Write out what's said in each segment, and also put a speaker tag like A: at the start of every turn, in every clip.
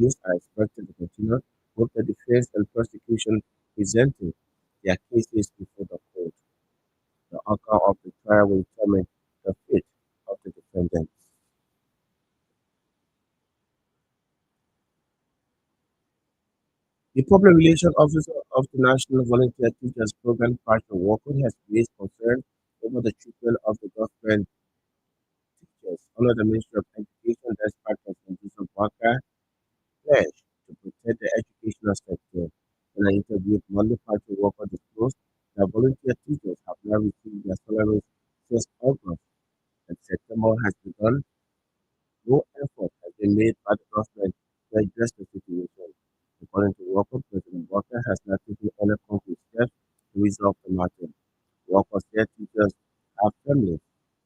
A: Interviews are expected to continue with the defense and prosecution presenting their cases before the court. The outcome of the trial will determine the fate of the defendants. The public relations officer of the National Volunteer Teachers Program, Patrick Walker, has raised concern over the treatment of the government teachers under the Ministry of Education despite President Walker pledge to protect the educational sector. In an interview, Monday, Patrick Walker disclosed that volunteer teachers have now received their salaries since August, and September has begun. No effort has been made by the government to address the situation. According to Walker, President Walker has not taken any concrete steps to resolve the matter. Walker said teachers have families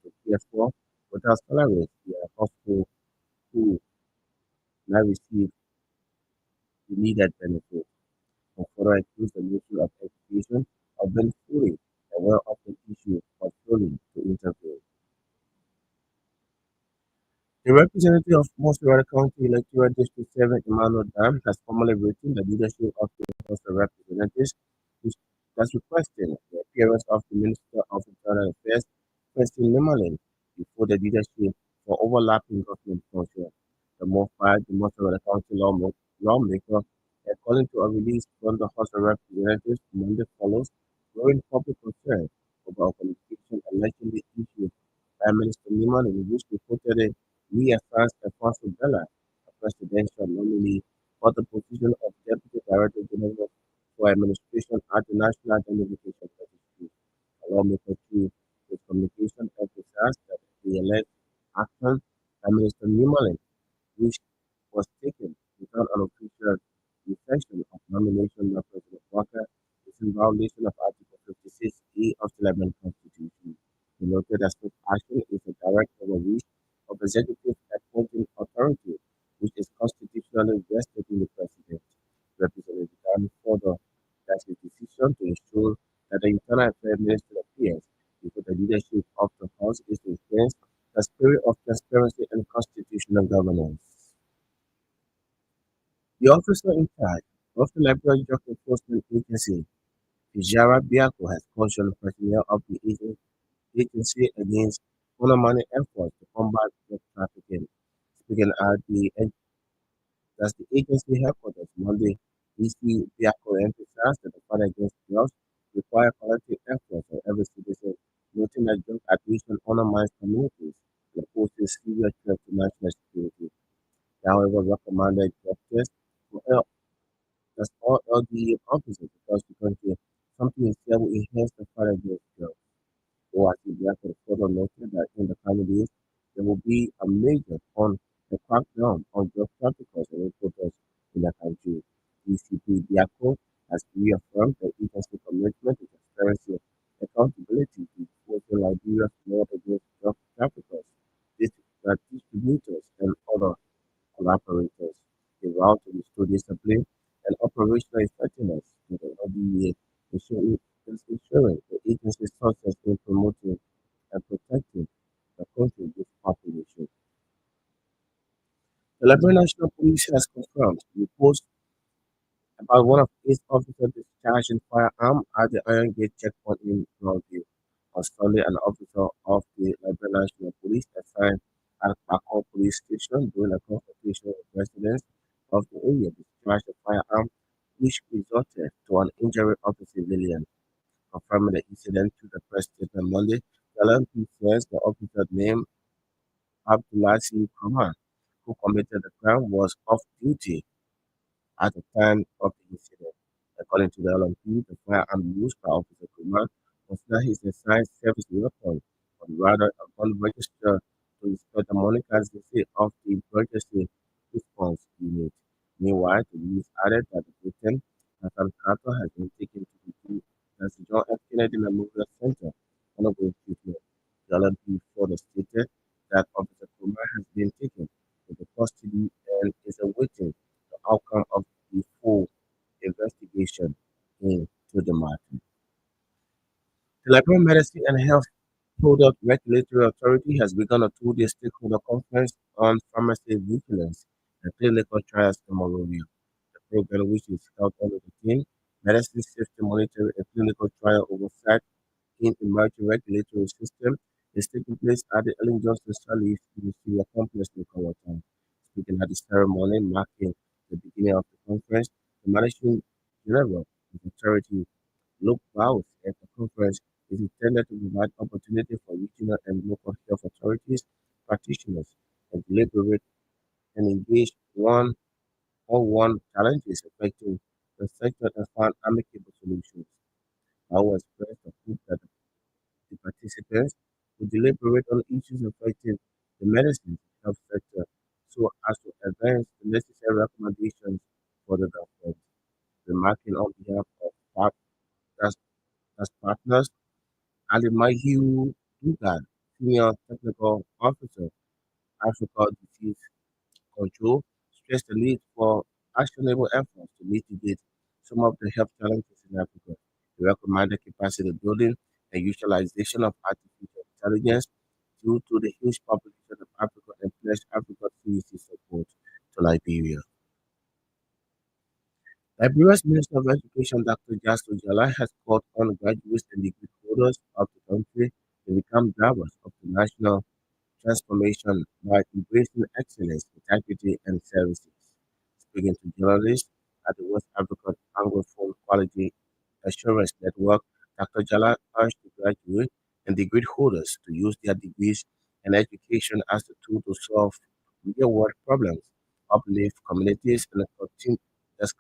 A: to care for without salaries. They are also who now receive the needed benefits. And further accused the Ministry of Education of being fully aware of the issue of failing to intervene. The representative of Moscow County Electoral District 7, Emmanuel Dam, has formally written the leadership of the House of Representatives, which has requested the appearance of the Minister of Internal Affairs, President Limalin, before the leadership for overlapping government functions. The move by the Moscow County lawmaker, according to a release from the House of Representatives Monday, follows growing public concern over a communication allegedly issued by Minister Limalin, which reportedly reaffirms Alfonso Bella, a presidential nominee for the position of Deputy Director General for Administration at the National Identification Registry. A lawmaker through his communication emphasized that the alleged action by Minister Newman, which was taken without an official reflection of nomination by President Walker, is in violation of Article 56A of the Lebanon Constitution. He noted that such action is a direct overreach of executive appointing authority, which is constitutionally vested in the president. Representative Dami further that his decision to ensure that the Internal Affairs Minister appears before the leadership of the House is to enhance the spirit of transparency and constitutional governance. The officer in charge of the Liberal Drug Enforcement Agency, Vijara Biako, has cautioned personnel of the agency against undermining efforts to combat drug trafficking. Speaking at the agency headquarters Monday, DC Biako emphasized that the fight against drugs require collective efforts of every citizen, noting that drug addiction undermines communities and poses serious threat to national security. They, however, recommended drug tests for all LDA officers across the country, something he said will enhance the fight against drugs. OIC further noted that in the coming days, there will be a major on the crackdown on drug traffickers and importers in the country. DCP Diako has reaffirmed the agency's commitment to transparency, accountability to enforcing Liberia's law against drug traffickers, distributors, and other collaborators. The vow to restore discipline and operational effectiveness to the ODA, ensuring ensuring the agency's success in promoting and protecting the country's youth population. The Liberian National Police has confirmed reports about one of its officers discharging firearm at the Iron Gate checkpoint in Broadview. On Sunday, an officer of the Liberian National Police assigned at Pakistan Police Station during a confrontation with residents of the area discharged a firearm which resulted to an injury of a civilian. Confirming the incident to the press statement Monday, the LMP says the officer named Abdulaziz Kamar, who committed the crime, was off duty at the time of the incident. According to the LMP, the firearm used by Officer Kumar was not his assigned service weapon, but rather a gun registered to Inspector Monica Zese of the Emergency Response Unit. Meanwhile, the news added that the victim, Nathan Carter, has been taken to the John F. Kennedy Memorial Center undergoing treatment. The LMP further stated that Officer Kumar has been taken into custody and is awaiting the outcome of the full investigation into the matter. The Liberian Medicine and Health Product Regulatory Authority has begun a two-day stakeholder conference on pharmacy vigilance The clinical trials in Monrovia. The program, which is held under the theme Medicine Safety Monitoring and Clinical Trial Oversight in Emerging Regulatory System, is taking place at the Ellen Johnson Sirleaf Ministerial Complex in Kowatown. Speaking at the ceremony marking the beginning of the conference, the Managing General of the Authority, Luke Bowes, at the conference is intended to provide opportunity for regional and local health authorities, practitioners, and deliberate and engage one-on-one challenges affecting the sector and find amicable solutions. I was expressed the hope that the participants will deliberate on issues affecting the medicine and health sector so as to advance the necessary recommendations for the government. Remarking on behalf of as, as partners, Ali Mahiu Dugan, Senior Technical Officer, Africa Disease Control, stressed the need for actionable efforts to mitigate some of the health challenges in Africa. He recommended capacity building and utilization of artificial intelligence due to the huge population of Africa and pledged Africa's CDC support to Liberia. Liberia's Minister of Education, Dr. Jasto Jala, has called on graduates and degree holders of the country to become drivers of the national transformation by embracing excellence, integrity, and services. Speaking to journalists at the West African Anglophone Quality Assurance Network, Dr. Jala urged the graduate and degree holders to use their degrees and education as a tool to solve real-world problems, uplift communities, and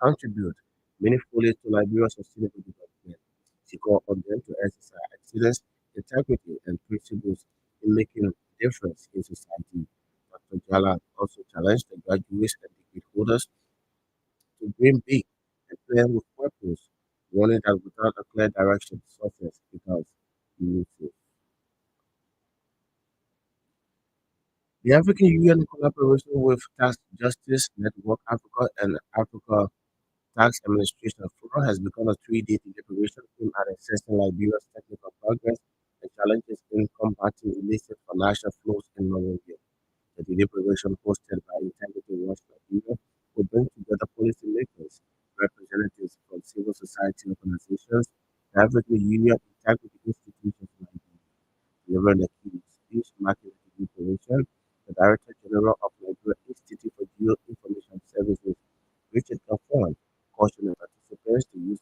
A: contribute meaningfully to Liberia's sustainable development. She called on them to exercise excellence, integrity, and principles in making a difference in society. Dr. Jala also challenged the graduates and degree holders to dream big and plan with purpose, warning that without a clear direction, success becomes elusive. The African Union, in collaboration with Tax Justice Network Africa and Africa Tax Administration Forum, has begun a three-day deliberation aimed at assessing Liberia's technical progress and challenges in combating illicit financial flows in Monrovia. The deliberation hosted by Integrity Watch Liberia will bring together policymakers, representatives from civil society organizations, the African Union integrity institutions in Liberia. Delivering the key speech marking the deliberation, the Director General of Nigeria Institute for Geoinformation Services, Richard Gaffron, cautioned participants to use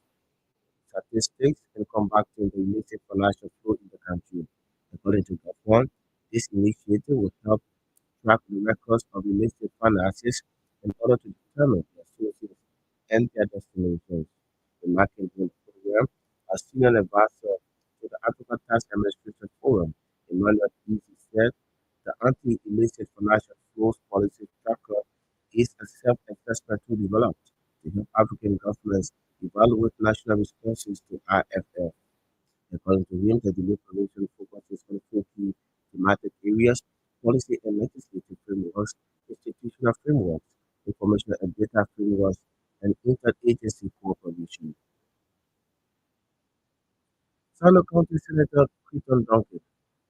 A: statistics in combating the illicit financial flow in the country. According to Gaffron, this initiative will help track the records of illicit finances in order to determine their sources and their destinations. The Market Grant Program, a senior advisor to the African Tax Administration Forum, Emmanuel Easy said the anti-illicit financial flows policy tracker is a self-assessment tool developed to help African governments evaluate national responses to IFF. According to him, the deliberation focuses on four key thematic areas: policy and legislative frameworks, institutional frameworks, information and data frameworks, and interagency cooperation. Sano County Senator Creighton Duncan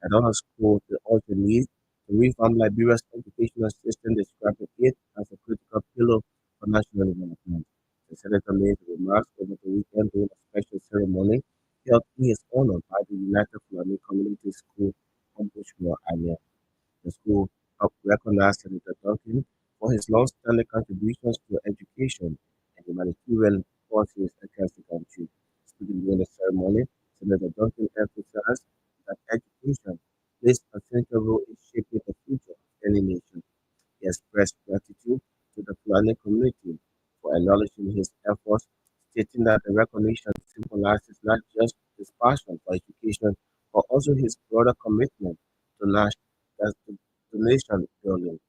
A: had underscored the urgent need to revamp Liberia's educational system, describing it as a critical pillar for national development. The senator made the remarks over the weekend during a special ceremony held in his honor by the United Fulani Community School on Bushmore Island. The school recognized Senator Duncan for his long-standing contributions to education and humanitarian causes across the country. Speaking during the ceremony, Senator Duncan emphasized that education plays a central role in shaping the future of any nation. He expressed gratitude to the Fulani community for acknowledging his efforts, stating that the recognition symbolizes not just his passion for education, but also his broader commitment to nation building.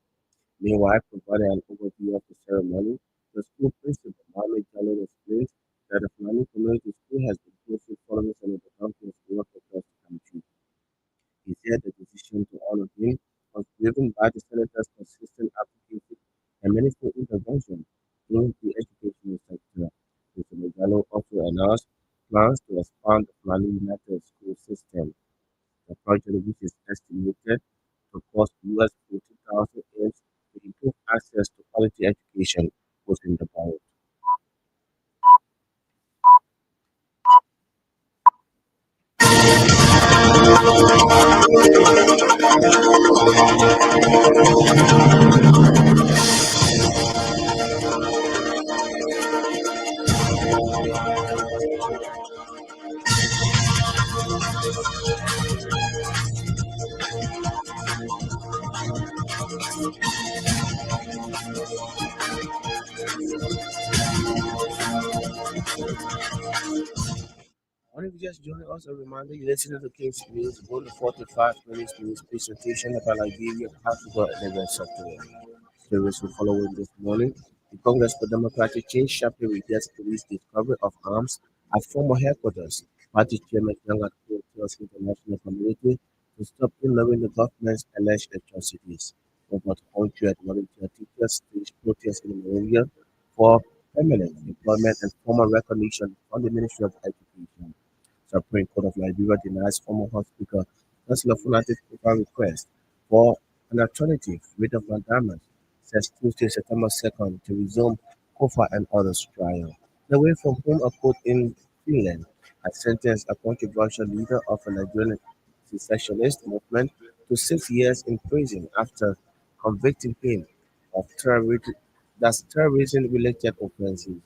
A: Meanwhile, providing an overview of the ceremony, the school principal, Mohammed Jalil, explains that the Fulani Community School has been closely following Senator Duncan's work across the country. He said the decision to honor him was driven by the senator's consistent advocacy and meaningful intervention in the educational sector. Mr. Mogalo also announced plans to expand the Fulani United School system. The project, which is estimated to cost US 40,000, aims to improve access to quality education was in the ballot. And if you just joining us, a reminder you're listening to King's News, about the 45 minutes news presentation about Liberia, Africa, and the rest of the world. Service will follow in this morning. The Congress for Democratic Change sharply rejects police discovery of arms at former headquarters. Party Chairman Younger tells international community to stop ignoring the government's alleged atrocities. Over 200 volunteer teachers staged protests in Monrovia for permanent employment and formal recognition from the Ministry of Education. Supreme Court of Liberia denies former House Speaker Chancellor Funate's paper request for an alternative writ of mandamus, says Tuesday, September 2nd, to resume Kofa and others' trial. The way from whom a court in Finland has sentenced a controversial leader of a Nigerian secessionist movement to 6 years in prison after convicting him of terrorism related offenses.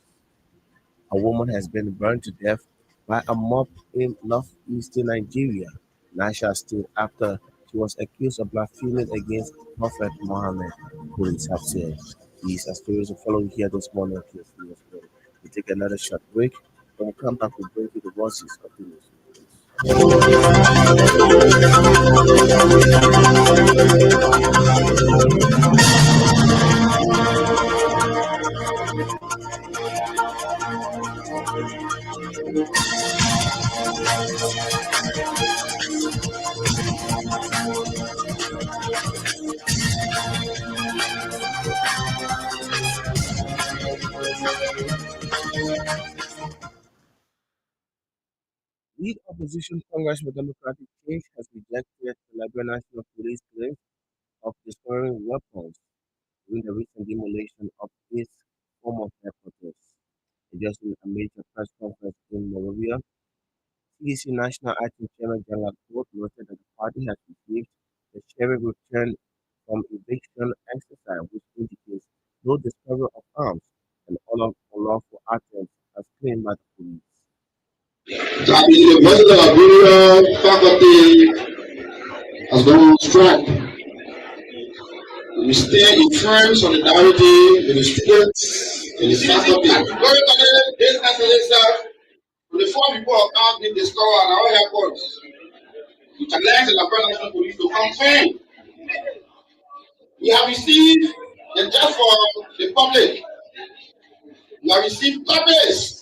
A: A woman has been burned to death by a mob in northeastern Nigeria, Nasha State, after she was accused of blaspheming against Prophet Muhammad, police have said. These are stories following here this morning on KFC News. We take another short break. When we come back, we'll bring you the voices of the news. Lead opposition Congress for Democratic Change has rejected the Liberian National Police claim of destroying weapons during the recent demolition of its former headquarters. Addressing a major press conference in Monrovia, CDC National Acting Chairman General Court noted that the party has received the sheriff return from eviction exercise, which indicates no discovery of arms and all of unlawful actions as claimed by the police.
B: That the University of Liberia faculty has gone on strike. We stay in firm solidarity with the students and the faculty. The four people of camp need discover and our airports. We challenge the Liberia National Police to campaign. We have received, and just for the public, we have received copies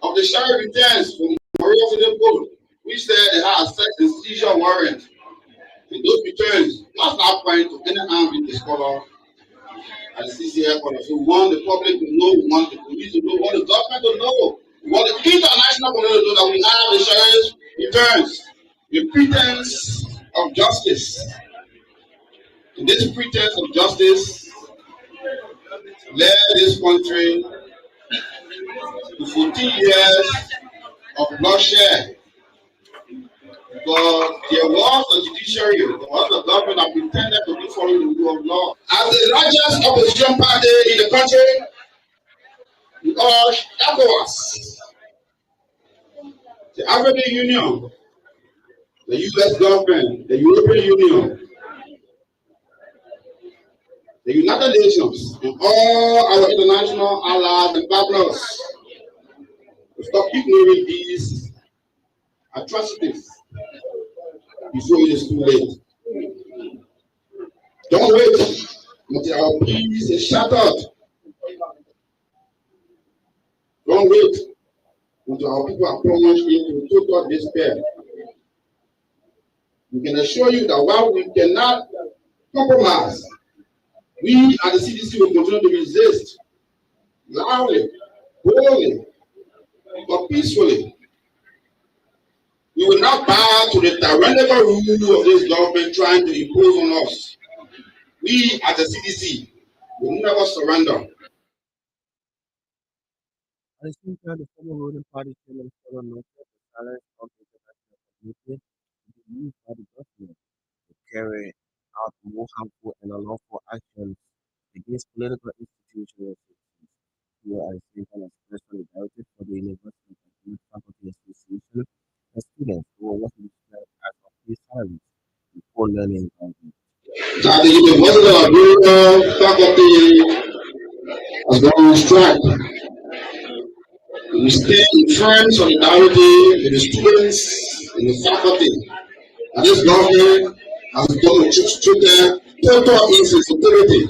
B: of the sheriff returns from Maria City Post, which said they had a search and seizure warrant. And those returns must not point to any harm being discovered at the CC headquarters. So we want the public to know, we want the police to know, we want the government to know, we want the international community to know that we have the sheriff's returns. The pretense of justice. And this pretense of justice led this country to 14 years of bloodshed. Because there was a judiciary, there was a government that pretended to be following the rule of law. As the largest opposition party in the country, we urge ECOWAS, the African Union, the US government, the European Union, the United Nations, and all our international allies and partners to stop ignoring these atrocities before it is too late. Don't wait until our peace is shattered. Don't wait until our people are plunged into total despair. We can assure you that while we cannot compromise, we at the CDC will continue to resist loudly, boldly, but peacefully. We will not bow to the tyrannical rule of this government trying to impose on us. We at the CDC We never surrender.
A: At the same time, the former ruling party chairman Trevor noted the silence of the international community to be used by the government to carry out more harmful and unlawful actions against political institutions. Here are Satan expressed solidarity for the University of Academic Faculty Association and students who are working described as of these salaries and poor learning environment.
B: That the University of Broom faculty has gone on strike. We stay in firm solidarity with the students and the faculty. And this government has demonstrated total insensitivity.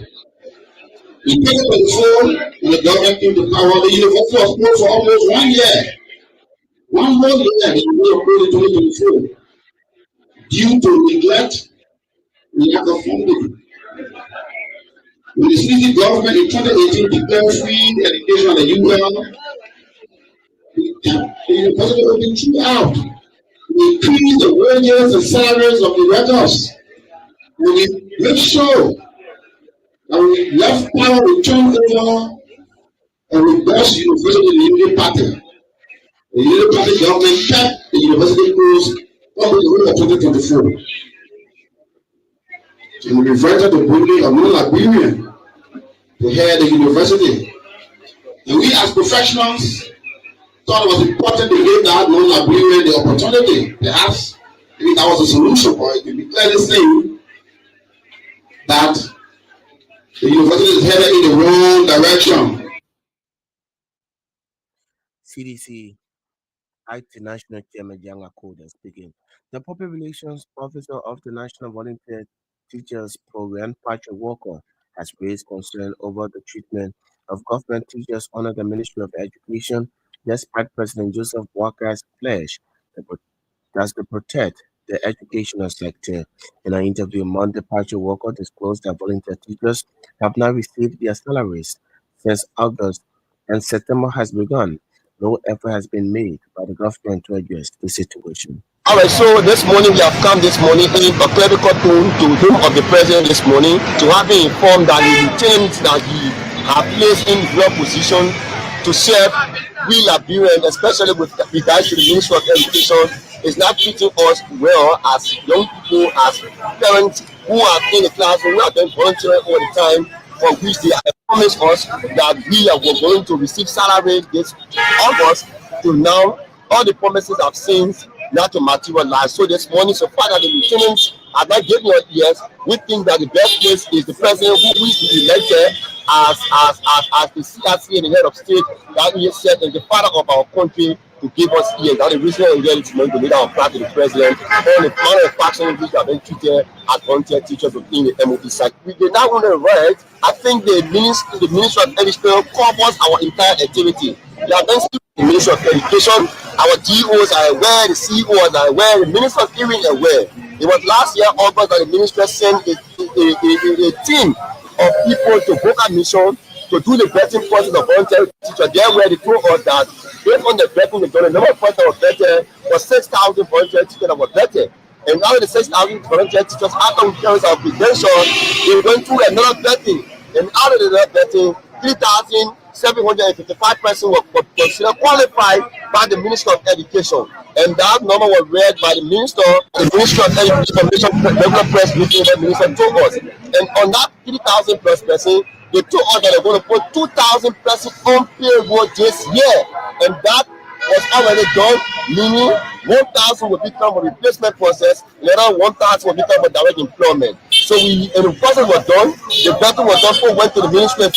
B: In 2024, when the government came to power, the university was closed for almost 1 year. One whole year they were closed in 2024 due to neglect, lack of funding. When the city government in 2018 declared free education at the UL, the university opened throughout. We increased the wages and salaries of the rectors. We make sure that we left power returned over and we best university in the Union Party. The Union Party government kept the university closed up to the whole of 2024. And we invited the body of non-Liberian to head the university. And we as professionals thought it was important to give that non-Liberian the opportunity. Perhaps maybe that was a solution for it. To be clearly saying that the university is headed in the wrong direction.
A: CDC IT National Chairman Yang Akoda speaking. The Public Relations Officer of the National Volunteer Teachers Program, Patrick Walker, has raised concern over the treatment of government teachers under the Ministry of Education, despite President Joseph Walker's pledge to protect the educational sector. In an interview Monday, Patrick Walker disclosed that volunteer teachers have now received their salaries since August and September has begun. No effort has been made by the government to address the situation.
C: All right, so this morning we have come this morning in a clerical tone to him of the president this morning to have been informed that the lieutenant that he have placed in your position to serve we Liberians, especially with regards to the Ministry of Education, is not treating us well as young people, as parents who are in the classroom, who are then volunteering all the time, for which they have promised us that we are going to receive salary this August to now. All the promises have since not to materialize. So this morning, so far that the lieutenants are not giving us ears, we think that the best place is the president who is elected as the CRC and the head of state that he said is the father of our country to give us ears. That the reason why we to make the leader of party, the president, and the manner of action which have been treated as volunteer teachers within the MOD side. We did not want to write. I think the Ministry of Education covers our entire activity. We have been the Ministry of Education, our DOs are aware, the CEOs are aware, the Minister of Hearing are aware. It was last year August that the ministry sent a team of people to Boca Mission to do the vetting process of voluntary teachers. There where they told us that based on the vetting, the number of persons that were vetted was 6,000 voluntary teachers that were vetted. And now the 6,000 volunteer teachers, after we carried our credentials, they went through another vetting. And out of the vetting, 3,755 persons were considered qualified by the Ministry of Education. And that number was read by the Ministry of Education, regular press meeting, the minister told us. And on that 3,000 plus person, they told us that they're going to put 2,000 persons on payroll this year. And that was already done, meaning 1,000 will become a replacement process, and another 1,000 will become a direct employment. So and the process was done, the vetting was done, people went to the Ministry of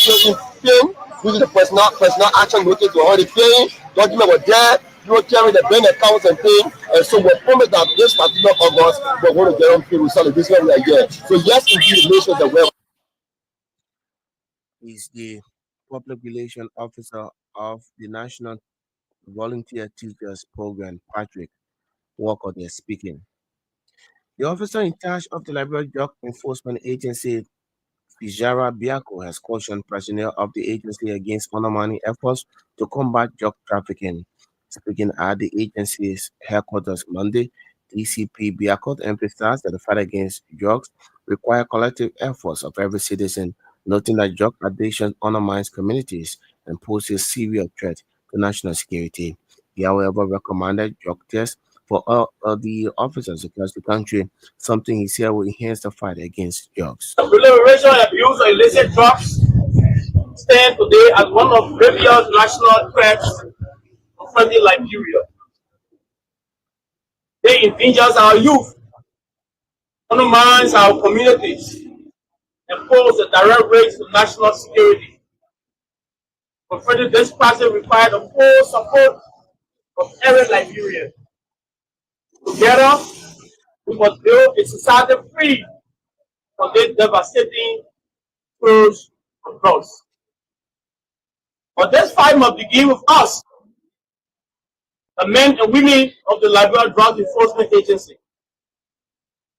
C: paying, which is the personal action notice were already paying, document were there, you were carrying the bank accounts and paying, and so we're promised that this particular August, we're going to get on payroll, so the reason we are here. So yes, indeed, the ministry is aware.
A: He's the Public Relations Officer of the National Volunteer Teachers Program, Patrick Walker, there speaking. The officer in charge of the Liberal Drug Enforcement Agency, Fijara Biako, has cautioned personnel of the agency against undermining efforts to combat drug trafficking. Speaking at the agency's headquarters Monday, DCP Biako emphasized that the fight against drugs requires collective efforts of every citizen noting that drug addiction undermines communities and poses serious threat to national security. He, however, recommended drug tests for all the officers across the country, something he said will enhance the fight against drugs.
B: The proliferation and abuse of illicit drugs stand today as one of previous national threats confronting Liberia. They endanger our youth, undermines our communities, and pose a direct risk to national security. Confronting this crisis requires the full support of every Liberian. Together, we must build a society free from this devastating scourge of drugs. But this fight must begin with us, the men and women of the Liberian Drug Enforcement Agency.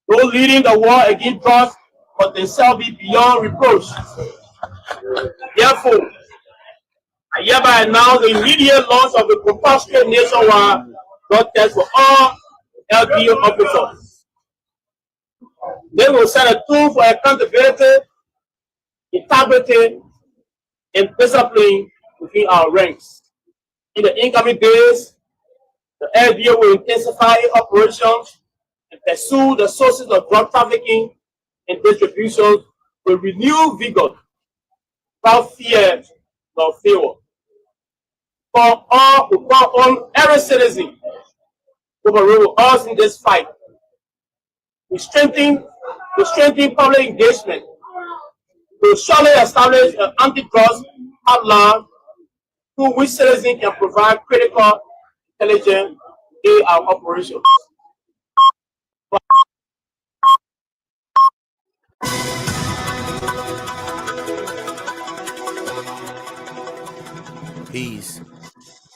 B: Those leading the war against drugs must themselves be beyond reproach. Therefore, I hereby announce the immediate launch of the compulsory nationwide drug test for all LBO officers. They will set a tool for accountability, integrity, and discipline within our ranks. In the incoming days, the LBO will intensify its operations and pursue the sources of drug trafficking and distribution with renewed vigor, without fear nor favor. For all who call on every citizen to enroll with us in this fight, we strengthen public engagement. We will surely establish an anti-trust hotline through which citizens can provide critical intelligence in our operations.
A: He's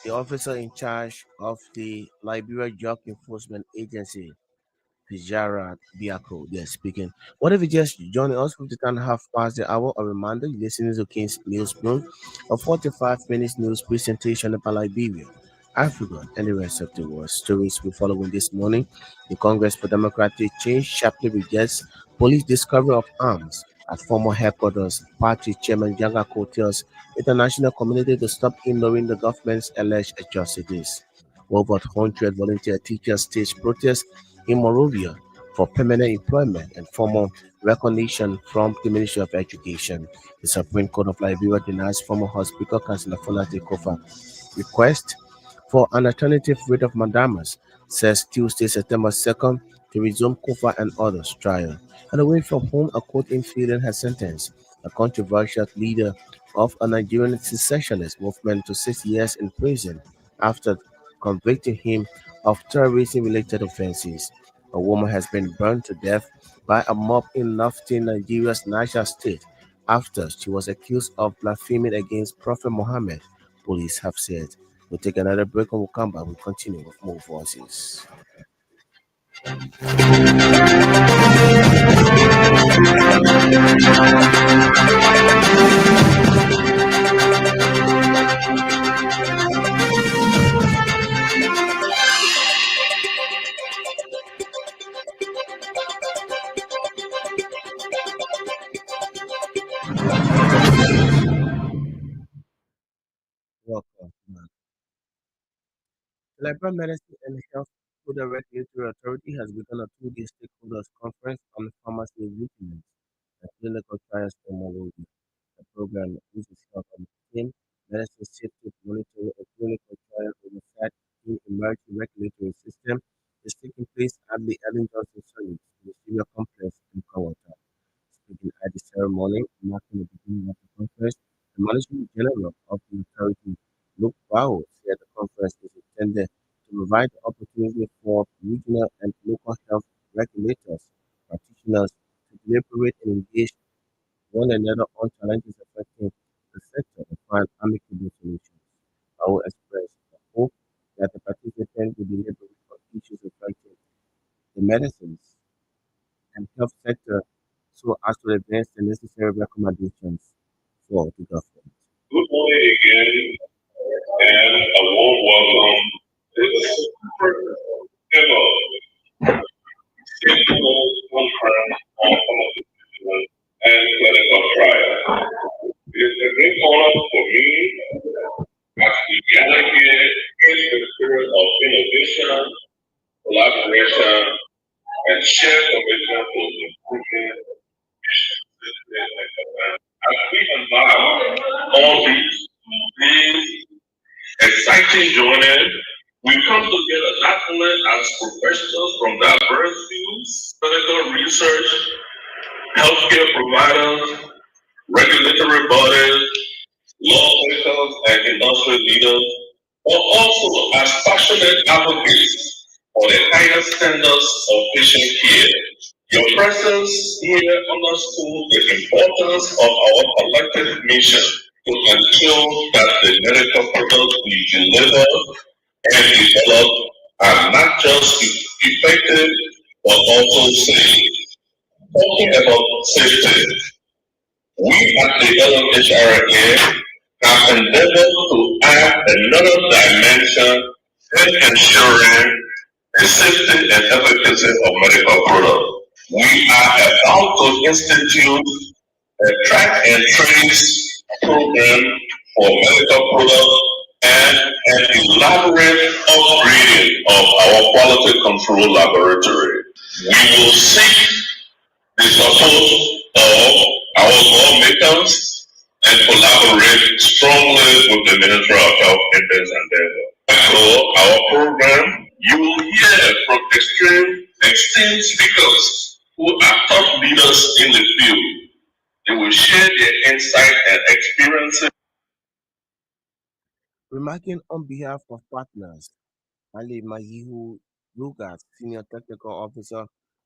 A: the officer in charge of the Liberia Drug Enforcement Agency, Fitzgerald Biako. They're speaking. What if you just joining us with the time half past the hour? A reminder, you're listening to King's News Broom, a 45 minutes news presentation about Liberia, Africa, and the rest of the world. Stories we following this morning. The Congress for Democratic Change sharply rejects police discovery of arms at former headquarters. Party Chairman Yangako tells international community to stop ignoring the government's alleged atrocities. Over 100 volunteer teachers staged protests in Monrovia for permanent employment and formal recognition from the Ministry of Education. The Supreme Court of Liberia denies former House Speaker Councillor Folate Kofa request for an alternative writ of mandamus, says Tuesday, September 2nd, to resume Kofa and others' trial. And away from whom a court in Finland has sentenced a controversial leader of a Nigerian secessionist movement to 6 years in prison after convicting him of terrorism-related offenses. A woman has been burned to death by a mob in Lofty, Nigeria's Niger state after she was accused of blaspheming against Prophet Muhammad, police have said. We'll take another break and we'll come back. We'll continue with more voices. Welcome. The Liberal Medicine and Health Food Regulatory Authority has begun a two-day stakeholders conference on pharmacy vitamins and clinical trials for malaria. The program uses help on team, medicine safety monitoring and clinical trial oversight in emerging regulatory system is taking place at the Ellen Johnson Summit in the Senior Complex in Kawata. Speaking at the ceremony marking the beginning of the conference, the Managing General of the authority, Luke Bao, said the conference is intended to provide the opportunity for regional and local health regulators, practitioners to deliberate and engage one another on challenges affecting the sector and find amicable solutions. Bao expressed the hope that the participants will deliberate on issues affecting the medicines and health sector so as to advance the necessary recommendations for the government.
B: Good morning again, and a warm welcome to this ever single conference on pharmaceutical and clinical trials. It is a great honor for me as we gather here in the spirit of innovation, collaboration, and shared commitment to improving as we embark on these days exciting journey, we come together not only as professionals from diverse fields, medical research, healthcare providers, regulatory bodies, lawmakers, and industry leaders, but also as passionate advocates for the highest standards of patient care. Your presence here underscores the importance of our collective mission to ensure that the medical products we deliver and develop are not just effective but also safe. Talking about safety, we at the LMHRA have endeavored to add another dimension in ensuring the safety and efficacy of medical products. We are about to institute a track and trace program for medical products and an elaborate upgrading of our quality control laboratory. We will seek the support of our lawmakers and collaborate strongly with the Ministry of Health in this endeavor. For our program, you will hear from esteemed speakers who are top leaders in the field. They will share their insight and experiences.
A: Remarking on behalf of partners, Ali Mahihu Lugas, Senior Technical Officer,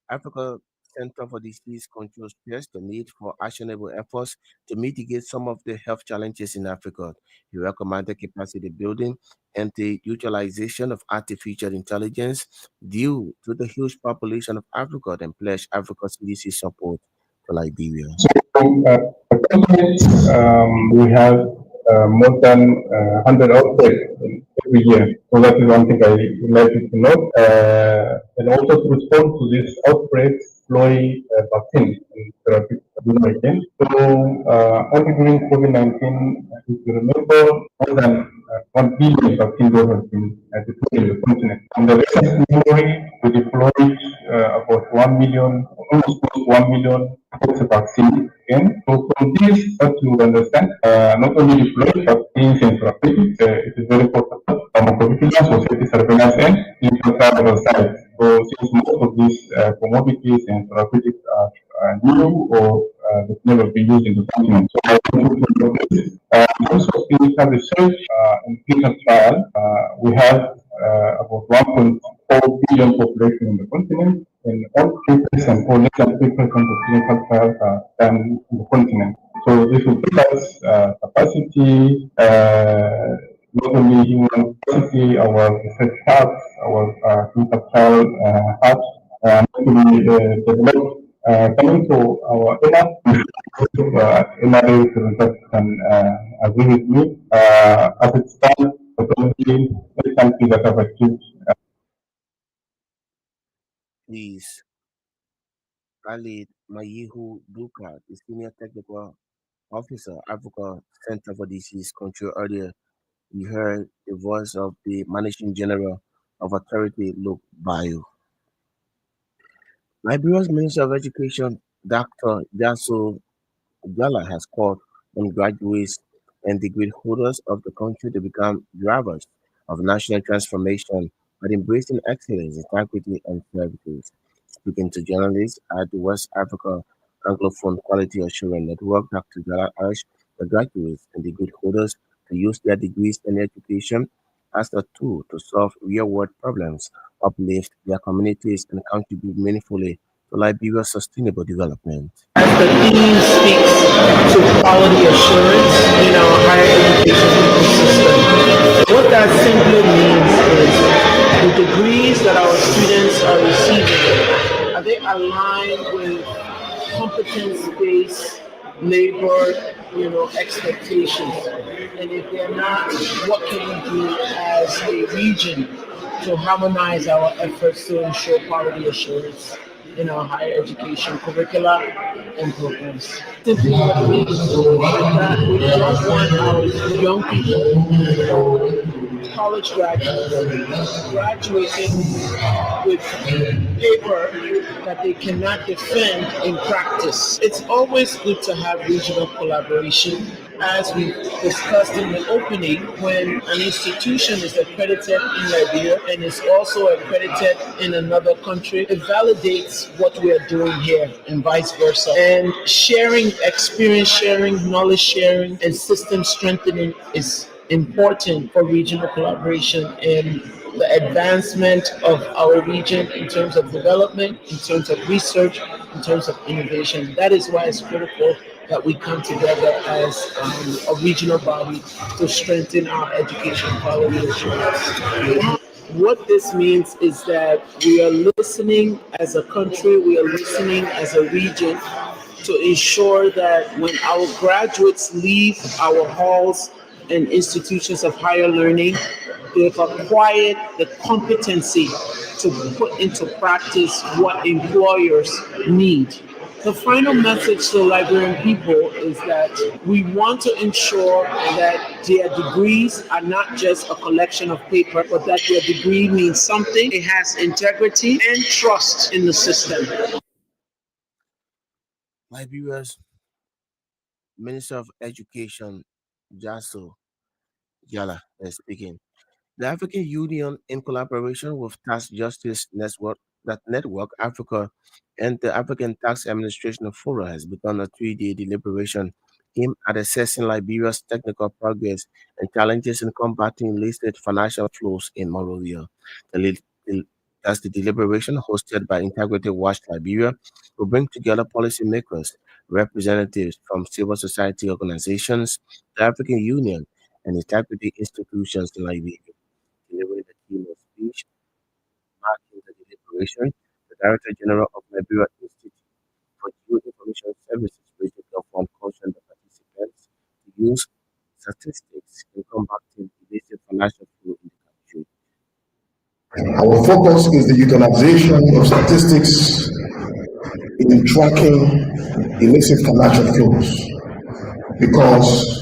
A: Africa Center for Disease Control, stressed the need for actionable efforts to mitigate some of the health challenges in Africa. He recommended capacity building and the utilization of artificial intelligence due to the huge population of Africa and pledged Africa's CDC support to Liberia.
D: Currently, we have more than 100 outbreaks every year. So that is one thing I would like you to know. And also to respond to this outbreak, deploy vaccine and therapeutic again. So only during COVID-19, if you remember, more than 1 billion vaccine doses have been deployed in the continent. In the recent memory, we deployed about 1 million, almost 1 million vaccine again. So from this, what you would understand, not only deploy vaccines and therapeutics, it is very important pharmacovigilance, society surveillance, and infrastructure sites. So since most of these commodities and therapeutics are new or they've never been used in the continent. So I want to know this. In terms of clinical research and clinical trial, we have about 1.4 billion population in the continent, and all 3% or less than 3% of clinical trials are done in the continent. So this will give us capacity, not only human capacity, our research hubs, our clinical trial hubs, not only develop coming to our another representative can agree with me. As it stands, the only country that have achieved
A: Please, Ali Mayihu Duka, the Senior Technical Officer, Africa Center for Disease Control. Earlier, we heard the voice of the Managing General of Authority, Luke Bayo. Liberia's Minister of Education, Dr. Jaso Gala, has called on graduates and degree holders of the country to become drivers of national transformation by embracing excellence, integrity, and services. Speaking to journalists at the West Africa Anglophone Quality Assurance Network, Dr. Gala urged the graduates and degree holders to use their degrees and education as a tool to solve real-world problems, uplift their communities, and contribute meaningfully to Liberia's sustainable development.
E: As the theme speaks to quality assurance in our higher education ecosystem. What that simply means is the degrees that our students are receiving, are they aligned with competence-based labor, expectations? And if they're not, what can we do as a region to harmonize our efforts to ensure quality assurance? in our higher education curricula and programs. Simply what it means is that we don't want our young people, college graduates, graduating with paper that they cannot defend in practice. It's always good to have regional collaboration. As we discussed in the opening, when an institution is accredited in Liberia and is also accredited in another country, it validates what we are doing here and vice versa. And sharing, experience sharing, knowledge sharing, and system strengthening is important for regional collaboration and the advancement of our region in terms of development, in terms of research, in terms of innovation. That is why it's critical that we come together as a regional body to strengthen our education quality assurance. What this means is that we are listening as a country, we are listening as a region to ensure that when our graduates leave our halls and institutions of higher learning, they've acquired the competency to put into practice what employers need. The final message to the Liberian people is that we want to ensure that their degrees are not just a collection of paper, but that their degree means something. It has integrity and trust in the system.
A: Liberia's Minister of Education, Jaso Yala, is speaking. The African Union, in collaboration with Tax Justice Network Africa and the African Tax Administration Forum, has begun a 3-day deliberation aimed at assessing Liberia's technical progress and challenges in combating illicit financial flows in Monrovia. The, li- the, as the deliberation, hosted by Integrity Watch Liberia, will bring together policymakers, representatives from civil society organizations, the African Union, and integrity institutions in Liberia. Delivering the keynote speech, marking the deliberation, the Director General of Liberia Institute for Geoinformation Services Regional Fund cautioned the participants to use statistics in combating illicit financial flow in the country.
B: Our focus is the utilization of statistics in tracking illicit financial flows because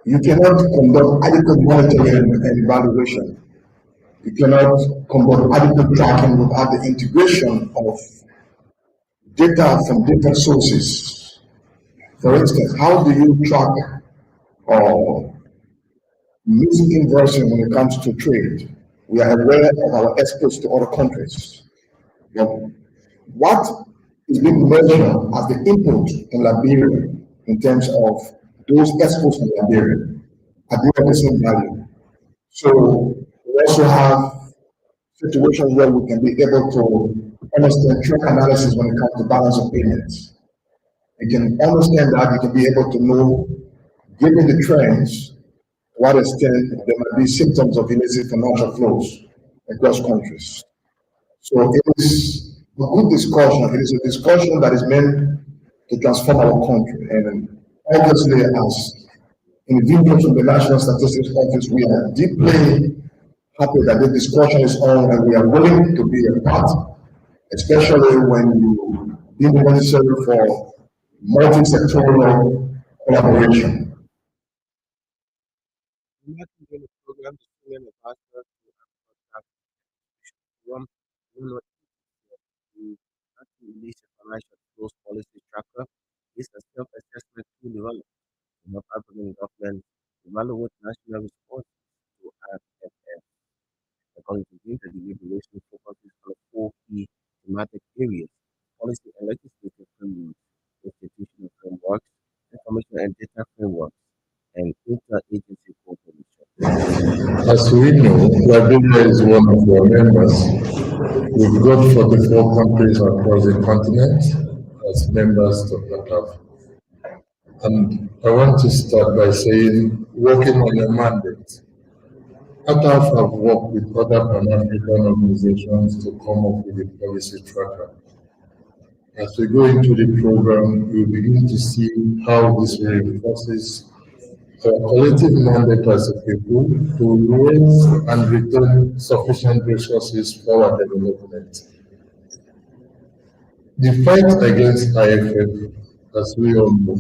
B: you cannot conduct adequate monitoring and evaluation. You cannot conduct adequate tracking without the integration of data from different sources. For instance, how do you track uh, missing invoicing when it comes to trade? We are aware of our exports to other countries. But what is being measured as the input in Liberia in terms of those exports in Liberia are they of the same value? So we also have situations where we can be able to understand trend analysis when it comes to balance of payments. You can understand that, you can be able to know, given the trends, to what extent there might be symptoms of illicit financial flows across countries. So it is a good discussion. It is a discussion that is meant to transform our country. And obviously, as individuals from the National Statistics Office, we are deeply happy that the discussion is on and we are willing to be a part, especially when you deem it necessary for multi-sectoral collaboration.
A: Marking the program, the Senior Ambassador to Africa Forum, the Anti-Illicit Financial Flows Policy Tracker, is a self-assessment tool developed to help African governments evaluate national response to IMF. According to him, the deliberation focuses on four key thematic areas: policy and legislative frameworks, institutional frameworks, information and data frameworks, and interagency cooperation.
F: As we know, Liberia is one of our members. We've got 44 countries across the continent as members to PATAF. And I want to start by saying, working on a mandate. PATAF have worked with other Pan-African organizations to come up with a policy tracker. As we go into the program, we begin to see how this reinforces our collective mandate as a people to raise and return sufficient resources for our development. The fight against IFF, as we all know,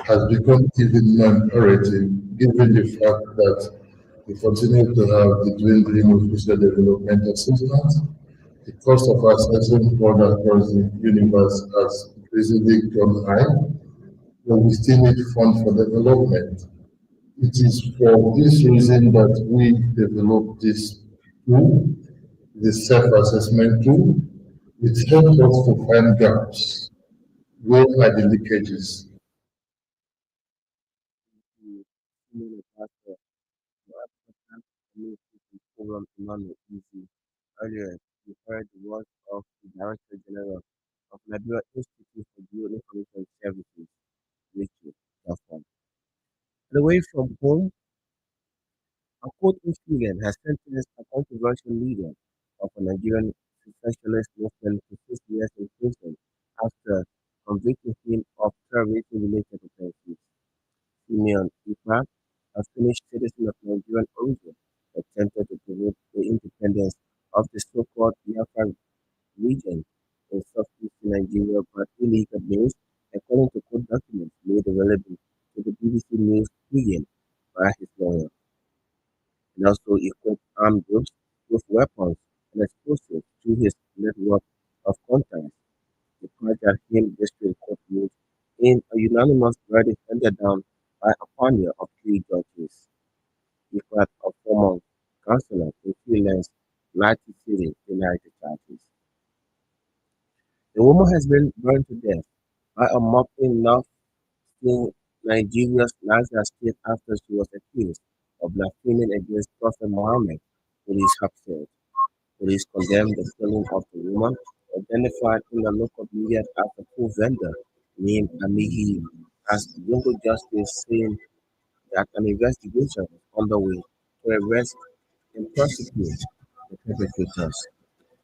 F: has become even more imperative given the fact that we continue to have the dwindling official development assistance. The cost of accessing funds across the universe has increasingly gone high, but we still need funds for development. It is for this reason that we developed this tool, the self-assessment tool. It helps us to find gaps. Where are the leakages?
A: The similar pastor to African communities program Emmanuel Easy. Earlier, we heard the words of the Director General of Nigeria Institute for Geoinformation Services, Richard Gafford. Away from home, a court in Sweden has sentenced a controversial leader of a Nigerian secessionist movement to 6 years in prison after convicting him of terrorism-related offenses. Simeon Ipa, a Finnish citizen of Nigerian origin, attempted to promote the independence of the so-called Biafra region in southeastern Nigeria by illegal means, according to court documents made available to the BBC News Pidgin by his lawyer, and also equipped armed groups with weapons and explosives through his network of contacts. The Praja Hill District Court ruled in a unanimous verdict handed down by a panel of three judges. The court of former councillor in Freelance, United City, denied the charges. The woman has been burned to death by a mob in northern Nigeria's Niger state after she was accused of blaspheming against Prophet Muhammad, police have said. Police condemned the killing of the woman, identified in the local media as a food vendor named Amihi, as Jungle Justice saying that an investigation is underway to arrest and prosecute the perpetrators.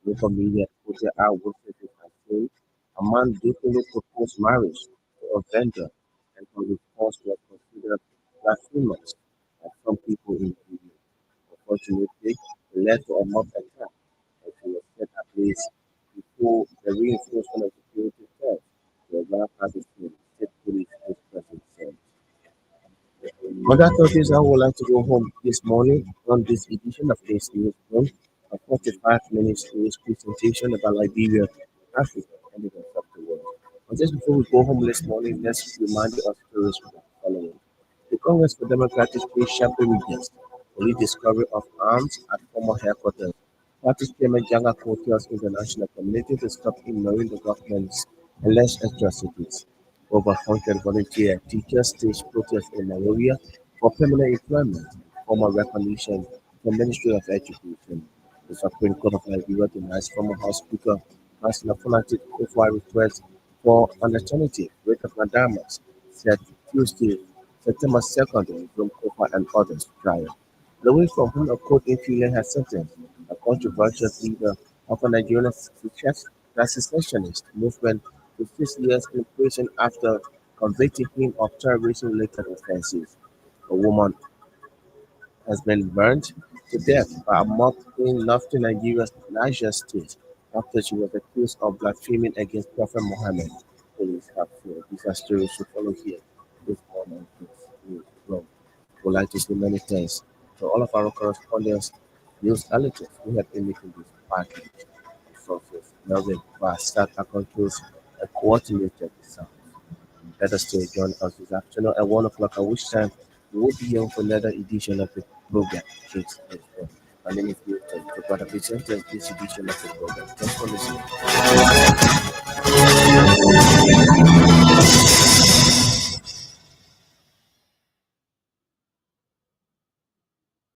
A: Local media reported eyewitnesses had seen a man brutally propose marriage to a vendor, and her response was considered blasphemous by some people in the region. Unfortunately, it led to a mob attack and she was set ablaze before the reinforcement of security failed. The arrive at the scene, state police spokesperson said. Other authorities I would like to go home this morning on this edition of this news room, a 45 minutes news presentation about Liberia, Africa, and the rest of the world. But just before we go home this morning, let's remind you of stories following. The Congress for Democratic Change sharply regrets police discovery of arms at former headquarters. Party Chairman Janga Ko tells international community to stop ignoring the government's alleged atrocities. Over 100 volunteer teachers staged protests in Monrovia for permanent employment, former recognition from Ministry of Education. The Supreme Court of Nigeria denies former House Speaker Councillor Fanatic Kufwa request for an alternative rate of mandamus set Tuesday, September 2nd, in Broom, Kofa and others trial. Louis from whom a court in Finland has sentenced a controversial leader of a Nigerian secessionist movement to 6 years in prison after convicting him of terrorism-related offenses. A woman has been burned to death by a mob in northern Nigeria's Niger state after she was accused of blaspheming against Prophet Muhammad. Police have said these are stories to follow here this morning. We'd like to say many thanks to all of our correspondents, news editors who have been making this package of sources. Melvin Bassat controls and coordinated the sound. Let us still join us this afternoon at 1 o'clock, at which time we will be here for another edition of the program. Kicks this one. My name is Milton, the brother presenter this edition of the program. Thanks for listening.